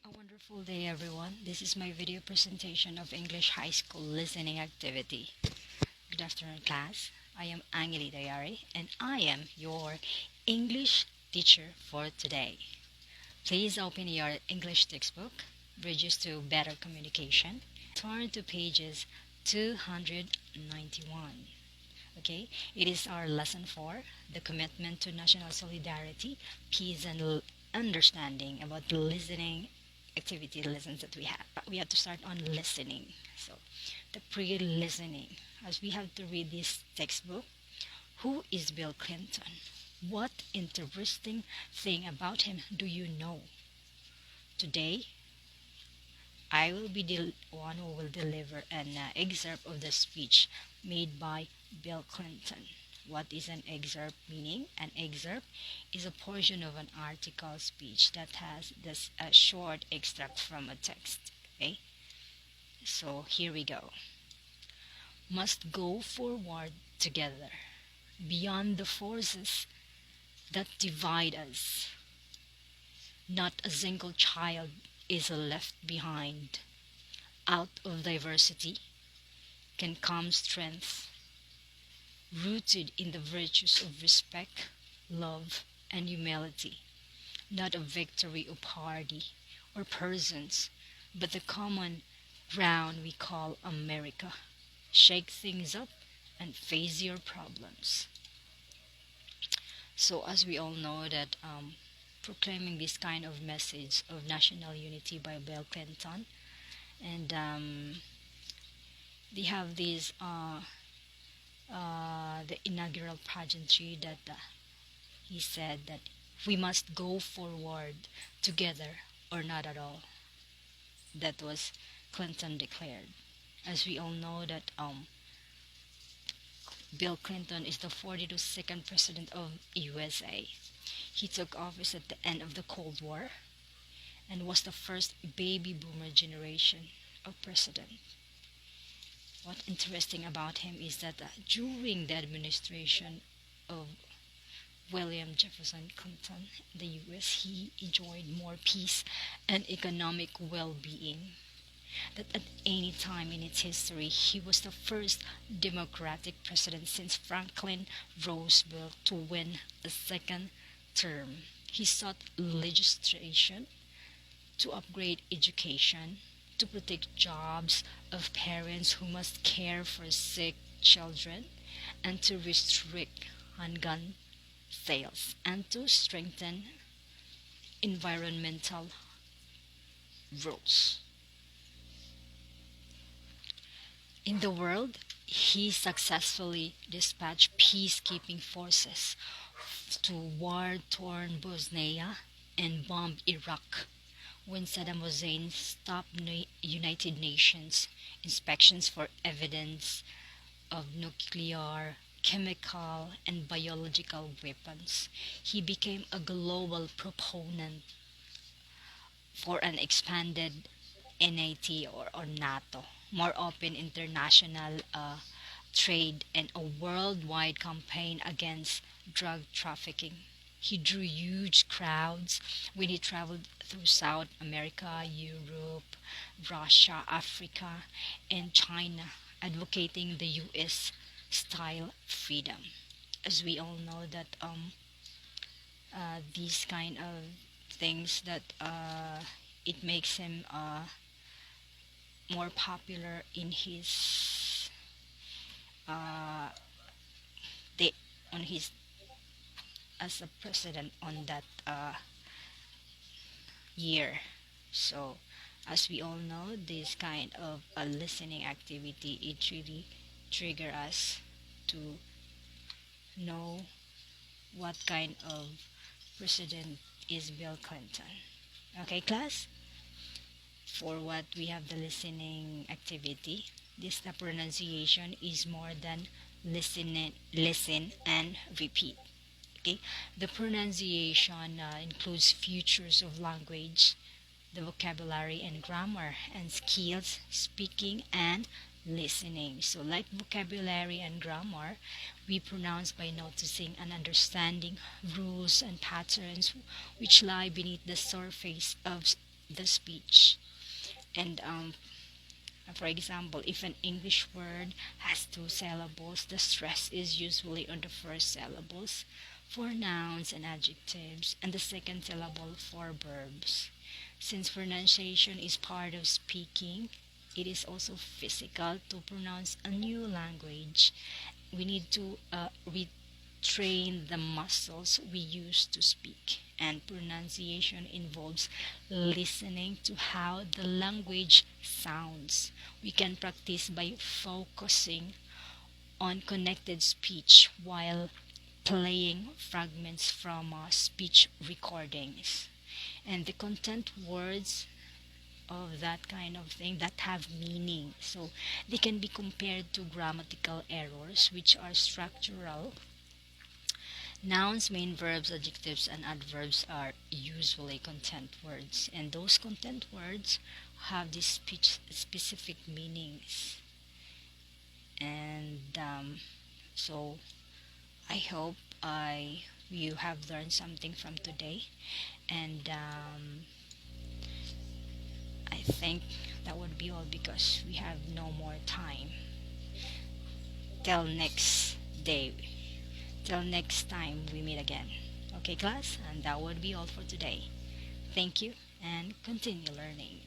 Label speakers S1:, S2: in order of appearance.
S1: A wonderful day, everyone. This is my video presentation of English High School Listening Activity. Good afternoon, class. I am Angeli Dayari, and I am your English teacher for today. Please open your English textbook, Bridges to Better Communication. Turn to pages 291. Okay, it is our lesson 4, the commitment to national solidarity, peace, and understanding about the listening activity lessons that we have. We have to start on listening. So, the pre-listening, as we have to read this textbook. Who is Bill Clinton? What interesting thing about him do you know? Today, I will be the one who will deliver an excerpt of the speech made by Bill Clinton. What is an excerpt meaning? An excerpt is a portion of an article speech that has this a short extract from a text. Okay, so here we go. Must go forward together, beyond the forces that divide us. Not a single child is left behind. Out of diversity can come strength, rooted in the virtues of respect, love, and humility, not a victory of party or persons, but the common ground we call America. Shake things up and face your problems. So, as we all know that proclaiming this kind of message of national unity by Bill Clinton, and they have these the inaugural pageantry that he said that we must go forward together or not at all. That was Clinton declared. As we all know that Bill Clinton is the 42nd president of USA. He took office at the end of the Cold War and was the first baby boomer generation of president. What's interesting about him is that during the administration of William Jefferson Clinton in the US, he enjoyed more peace and economic well-being. That at any time in its history, he was the first Democratic president since Franklin Roosevelt to win a second term. He sought legislation to upgrade education, to protect jobs of parents who must care for sick children, and to restrict handgun sales, and to strengthen environmental rules. In the world, he successfully dispatched peacekeeping forces to war-torn Bosnia and bombed Iraq when Saddam Hussein stopped United Nations inspections for evidence of nuclear, chemical, and biological weapons. He became a global proponent for an expanded NATO or NATO, more open international trade, and a worldwide campaign against drug trafficking. He drew huge crowds when he traveled through South America, Europe, Russia, Africa, and China, advocating the US style freedom. As we all know that these kind of things that it makes him more popular in his uh, day on his as a president on that year. So, as we all know, this kind of a listening activity it really trigger us to know what kind of president is Bill Clinton. Okay, class. For what we have the listening activity, this the pronunciation is more than listen and repeat. Okay, the pronunciation includes features of language, the vocabulary and grammar, and skills speaking and listening. So, like vocabulary and grammar, we pronounce by noticing and understanding rules and patterns which lie beneath the surface of the speech. And for example, if an English word has two syllables, the stress is usually on the first syllables for nouns and adjectives, and the second syllable for verbs. Since pronunciation is part of speaking, it is also physical to pronounce a new language. We need to retrain the muscles we use to speak, and pronunciation involves listening to how the language sounds. We can practice by focusing on connected speech while playing fragments from speech recordings. And the content words of that kind of thing that have meaning. So they can be compared to grammatical errors, which are structural. Nouns, main verbs, adjectives, and adverbs are usually content words, and those content words have these speech specific meanings. And so I hope I you have learned something from today, and I think that would be all because we have no more time. Till next day, till next time we meet again. Okay, class, and that would be all for today. Thank you and continue learning.